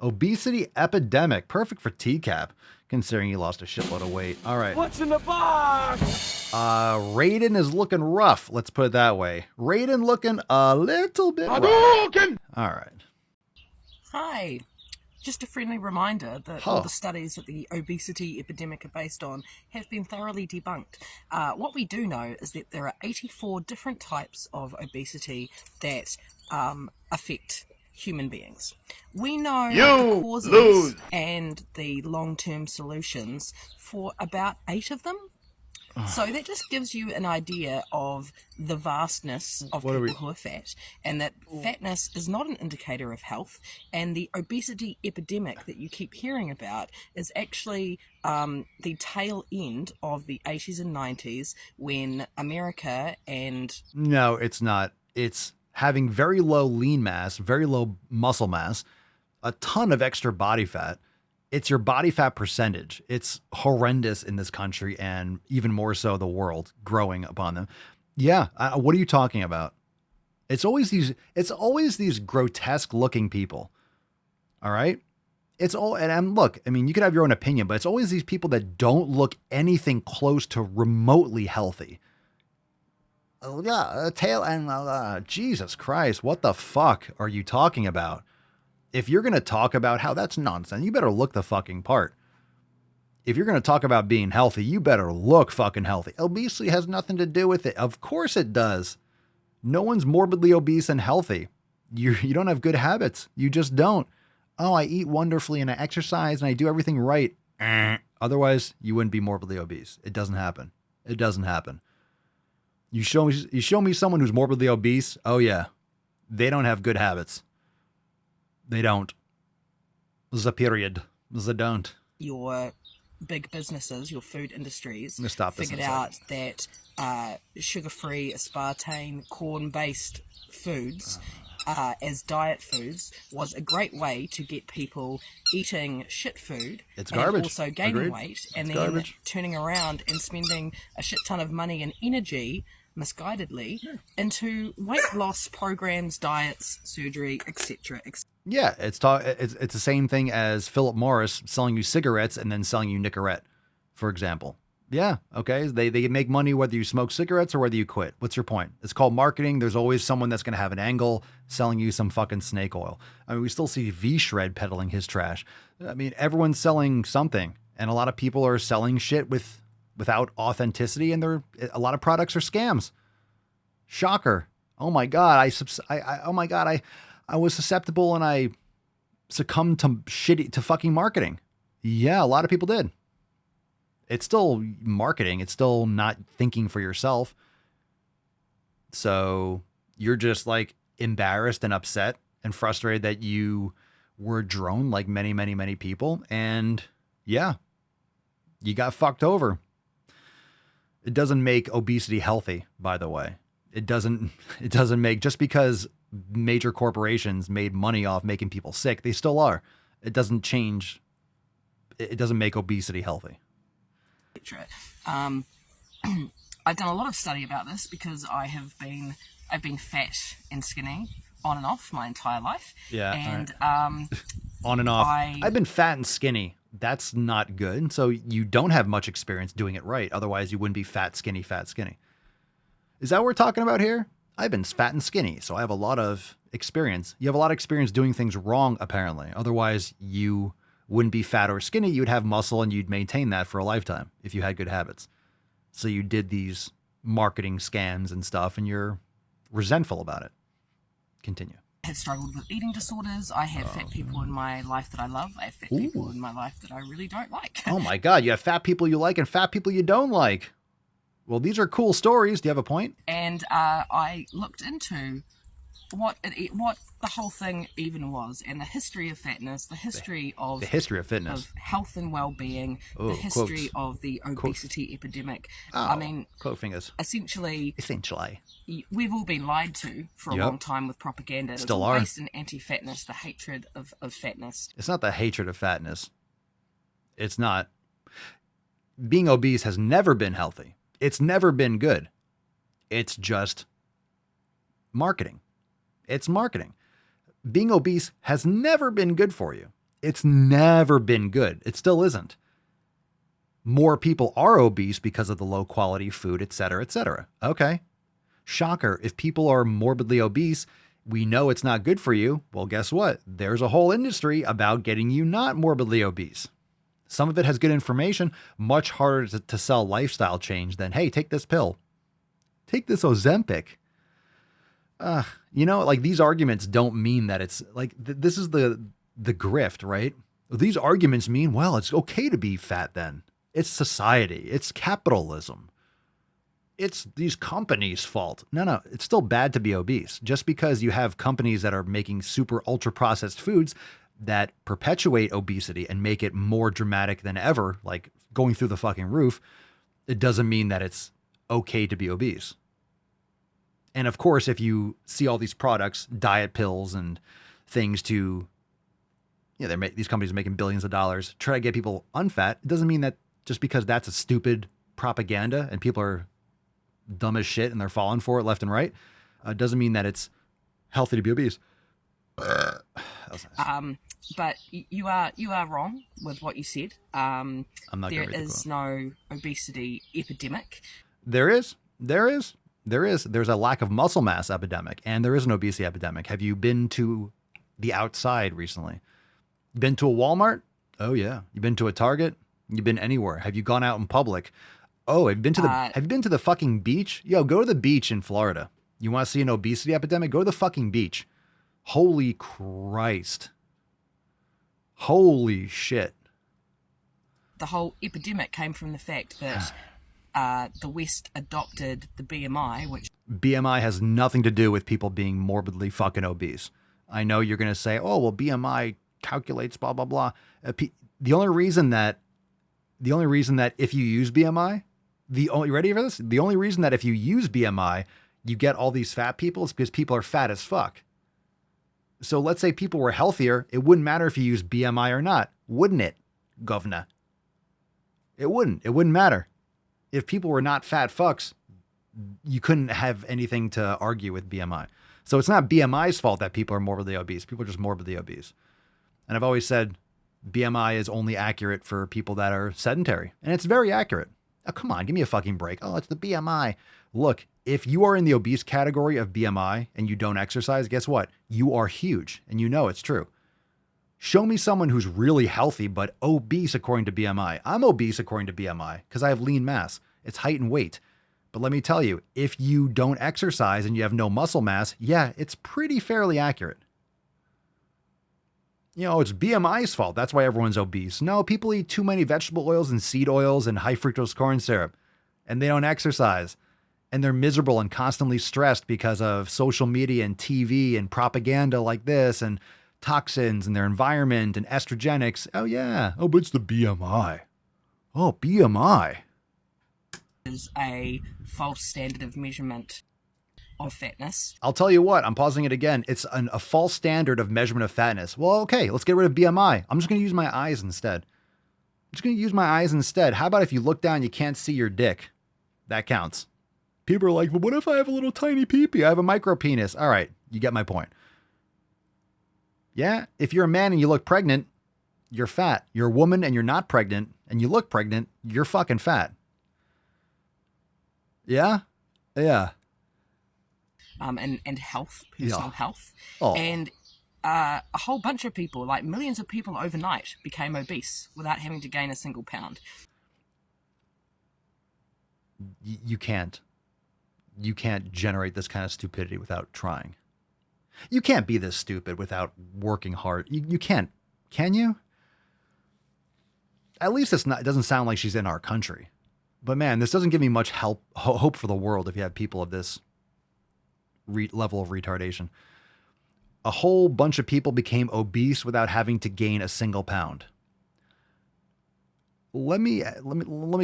Obesity epidemic. Perfect for TCAP, considering he lost a shitload of weight. All right. What's in the box? Raiden is looking rough. Let's put it that way. Raiden looking a little bit rough. All right. Hi. Just a friendly reminder that all the studies that the obesity epidemic are based on have been thoroughly debunked. What we do know is that there are 84 different types of obesity that affect human beings. We know the causes and the long-term solutions for about 8 of them. So that just gives you an idea of the vastness of people who are fat, and that fatness is not an indicator of health, and the obesity epidemic that you keep hearing about is actually the tail end of the 80s and 90s when America and... No, it's not. It's having very low lean mass, very low muscle mass, a ton of extra body fat. It's your body fat percentage. It's horrendous in this country and even more so the world growing upon them. Yeah. What are you talking about? It's always these grotesque looking people. All right. Look, I mean, you could have your own opinion, but it's always these people that don't look anything close to remotely healthy. Oh yeah. Tail and Jesus Christ. What the fuck are you talking about? If you're going to talk about how that's nonsense, you better look the fucking part. If you're going to talk about being healthy, you better look fucking healthy. Obesity has nothing to do with it. Of course it does. No one's morbidly obese and healthy. You don't have good habits. You just don't. Oh, I eat wonderfully and I exercise and I do everything right. Otherwise, you wouldn't be morbidly obese. It doesn't happen. It doesn't happen. You show me someone who's morbidly obese. Oh yeah. They don't have good habits. They don't. The period. The don't. Your big businesses, your food industries, figured out that sugar-free, aspartame, corn-based foods as diet foods was a great way to get people eating shit food. It's garbage. And also gaining weight and then turning around and spending a shit ton of money and energy misguidedly into weight loss programs, diets, surgery, etc. Yeah, it's the same thing as Philip Morris selling you cigarettes and then selling you Nicorette, for example. Yeah, okay. They make money whether you smoke cigarettes or whether you quit. What's your point? It's called marketing. There's always someone that's going to have an angle selling you some fucking snake oil. I mean, we still see V-Shred peddling his trash. I mean, everyone's selling something, and a lot of people are selling shit without authenticity, and a lot of products are scams. Shocker. Oh my God. I was susceptible and I succumbed to fucking marketing. Yeah, a lot of people did. It's still marketing. It's still not thinking for yourself. So you're just like embarrassed and upset and frustrated that you were droned like many, many, many people. And yeah, you got fucked over. It doesn't make obesity healthy, by the way. It doesn't make, just because major corporations made money off making people sick, they still are. It doesn't change. It doesn't make obesity healthy. I've done a lot of study about this because I've been fat and skinny on and off my entire life. Yeah. And on and off. I've been fat and skinny. That's not good. So you don't have much experience doing it right. Otherwise you wouldn't be fat, skinny, fat, skinny. Is that what we're talking about here? I've been fat and skinny, so I have a lot of experience. You have a lot of experience doing things wrong, apparently. Otherwise, you wouldn't be fat or skinny. You'd have muscle and you'd maintain that for a lifetime if you had good habits. So you did these marketing scams and stuff, and you're resentful about it. Continue. I have struggled with eating disorders. I have fat people in my life that I love. I have fat people in my life that I really don't like. Oh my God, you have fat people you like and fat people you don't like. Well, these are cool stories. Do you have a point? And I looked into what the whole thing even was, and the history of fatness, the history of fitness, of health and well-being, the history of the obesity epidemic. I mean, quote fingers. Essentially, we've all been lied to for a long time with propaganda. Still are. Based in anti-fatness, the hatred of fatness. It's not the hatred of fatness. It's not. Being obese has never been healthy. It's never been good. It's just marketing. It's marketing. Being obese has never been good for you. It's never been good. It still isn't. More people are obese because of the low quality food, et cetera, et cetera. Okay. Shocker. If people are morbidly obese, we know it's not good for you. Well, guess what? There's a whole industry about getting you not morbidly obese. Some of it has good information, much harder to sell lifestyle change than, hey, take this pill. Take this Ozempic. Like these arguments don't mean that it's like, this is the grift, right? These arguments mean, well, it's okay to be fat then. It's society. It's capitalism. It's these companies' fault. No, it's still bad to be obese. Just because you have companies that are making super ultra processed foods that perpetuate obesity and make it more dramatic than ever, like going through the fucking roof, it doesn't mean that it's okay to be obese. And of course, if you see all these products, diet pills and things to, these companies are making billions of dollars, try to get people unfat, it doesn't mean that just because that's a stupid propaganda and people are dumb as shit and they're falling for it left and right, doesn't mean that it's healthy to be obese. That was nice. But you are wrong with what you said. I'm not. There is no obesity epidemic. There is. There's a lack of muscle mass epidemic, and there is an obesity epidemic. Have you been to the outside recently? Been to a Walmart? Oh yeah. You've been to a Target? You've been anywhere? Have you gone out in public? Oh, have you been to the fucking beach? Yo, go to the beach in Florida. You want to see an obesity epidemic? Go to the fucking beach. Holy Christ. Holy shit. The whole epidemic came from the fact that the West adopted the BMI, which... BMI has nothing to do with people being morbidly fucking obese. I know you're going to say, oh, well, BMI calculates blah, blah, blah. The only reason that if you use BMI, you ready for this? The only reason that if you use BMI, you get all these fat people is because people are fat as fuck. So let's say people were healthier. It wouldn't matter if you use BMI or not, wouldn't it, governor? It wouldn't matter. If people were not fat fucks, you couldn't have anything to argue with BMI. So it's not BMI's fault that people are morbidly obese. People are just morbidly obese. And I've always said BMI is only accurate for people that are sedentary. And it's very accurate. Oh, come on, give me a fucking break. Oh, it's the BMI. Look, if you are in the obese category of BMI and you don't exercise, guess what? You are huge. And you know it's true. Show me someone who's really healthy but obese according to BMI. I'm obese according to BMI because I have lean mass. It's height and weight. But let me tell you, if you don't exercise and you have no muscle mass, yeah, it's pretty fairly accurate. It's BMI's fault. That's why everyone's obese. No, people eat too many vegetable oils and seed oils and high fructose corn syrup, and they don't exercise. And they're miserable and constantly stressed because of social media and TV and propaganda like this and toxins and their environment and estrogenics. Oh, yeah. Oh, but it's the BMI. Oh, BMI. Is a false standard of measurement of fatness. I'll tell you what, I'm pausing it again. It's a false standard of measurement of fatness. Well, okay, let's get rid of BMI. I'm just going to use my eyes instead. How about if you look down, you can't see your dick? That counts. People are like, well, what if I have a little tiny peepee? I have a micro penis. All right, you get my point. Yeah, if you're a man and you look pregnant, you're fat. You're a woman and you're not pregnant and you look pregnant, you're fucking fat. Yeah? Yeah. And health, personal health. Oh. And a whole bunch of people, like millions of people overnight, became obese without having to gain a single pound. You can't generate this kind of stupidity without trying. You can't be this stupid without working hard. You can't, can you? At least it doesn't sound like she's in our country. But man, this doesn't give me much hope for the world if you have people of this level of retardation. A whole bunch of people became obese without having to gain a single pound. Let me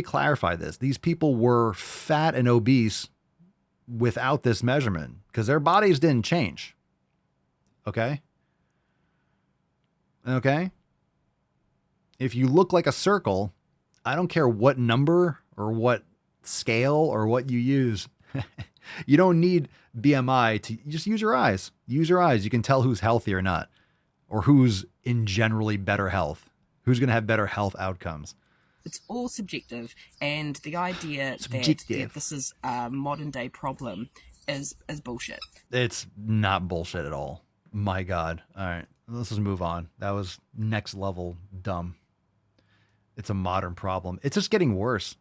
clarify this. These people were fat and obese without this measurement because their bodies didn't change. Okay? Okay? If you look like a circle, I don't care what number or what scale or what you use. You don't need BMI to just use your eyes. Use your eyes. You can tell who's healthy or not. or who's in generally better health? Who's going to have better health outcomes? It's all subjective, and the idea that this is a modern day problem is bullshit. It's not bullshit at all. My God. All right, let's just move on. That was next level dumb. It's a modern problem. It's just getting worse.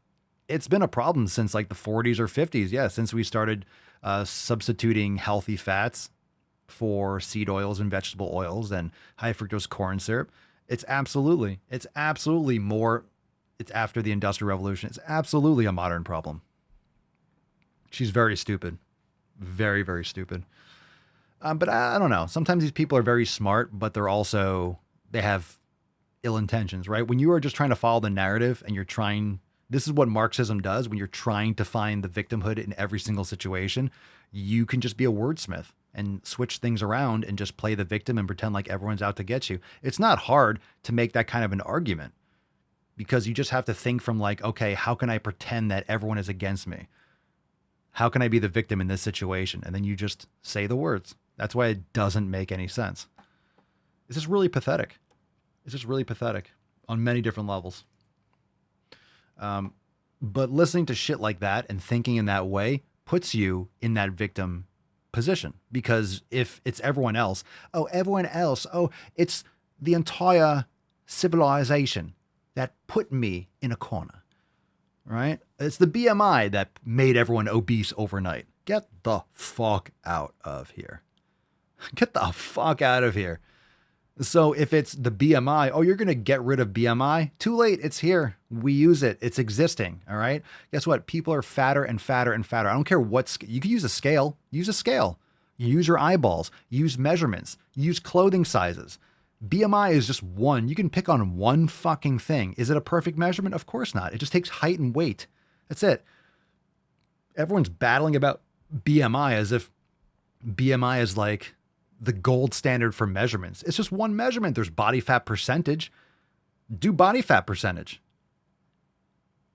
It's been a problem since like the 40s or 50s. Yeah, since we started substituting healthy fats for seed oils and vegetable oils and high fructose corn syrup. It's absolutely more. It's after the Industrial Revolution. It's absolutely a modern problem. She's very stupid. Very, very stupid. But I don't know. Sometimes these people are very smart, but they have ill intentions, right? When you are just trying to follow the narrative and this is what Marxism does. When you're trying to find the victimhood in every single situation, you can just be a wordsmith and switch things around and just play the victim and pretend like everyone's out to get you. It's not hard to make that kind of an argument, because you just have to think from like, okay, how can I pretend that everyone is against me? How can I be the victim in this situation? And then you just say the words. That's why it doesn't make any sense. It's just really pathetic. It's just really pathetic on many different levels. But listening to shit like that and thinking in that way puts you in that victim position, because if it's everyone else, it's the entire civilization that put me in a corner, right? It's the BMI that made everyone obese overnight. Get the fuck out of here. Get the fuck out of here. So if it's the BMI, you're going to get rid of BMI? Too late. It's here. We use it. It's existing. All right. Guess what? People are fatter and fatter and fatter. I don't care what, you can use a scale. Use a scale. Use your eyeballs. Use measurements. Use clothing sizes. BMI is just one. You can pick on one fucking thing. Is it a perfect measurement? Of course not. It just takes height and weight. That's it. Everyone's battling about BMI as if BMI is like the gold standard for measurements. It's just one measurement. There's body fat percentage. Do body fat percentage.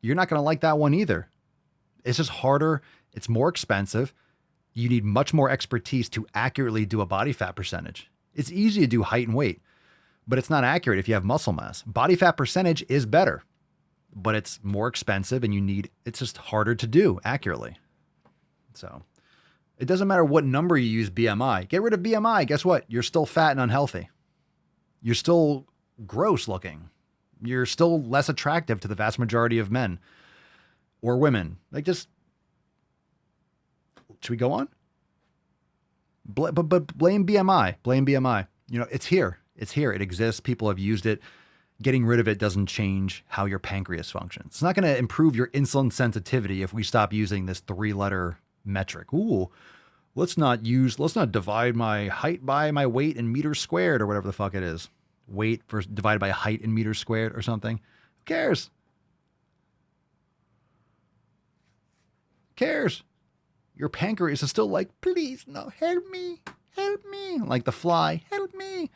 You're not going to like that one either. It's just harder. It's more expensive. You need much more expertise to accurately do a body fat percentage. It's easy to do height and weight, but it's not accurate if you have muscle mass. Body fat percentage is better, but it's more expensive and it's just harder to do accurately. So it doesn't matter what number you use BMI. Get rid of BMI. Guess what? You're still fat and unhealthy. You're still gross looking. You're still less attractive to the vast majority of men or women. Should we go on? But blame BMI. Blame BMI. It's here. It's here. It exists. People have used it. Getting rid of it doesn't change how your pancreas functions. It's not going to improve your insulin sensitivity if we stop using this 3-letter metric. Ooh, let's not divide my height by my weight in meters squared or whatever the fuck it is. Weight divided by height in meters squared or something. Who cares? Who cares? Your pancreas is still like, please, no, help me, like the fly, help me.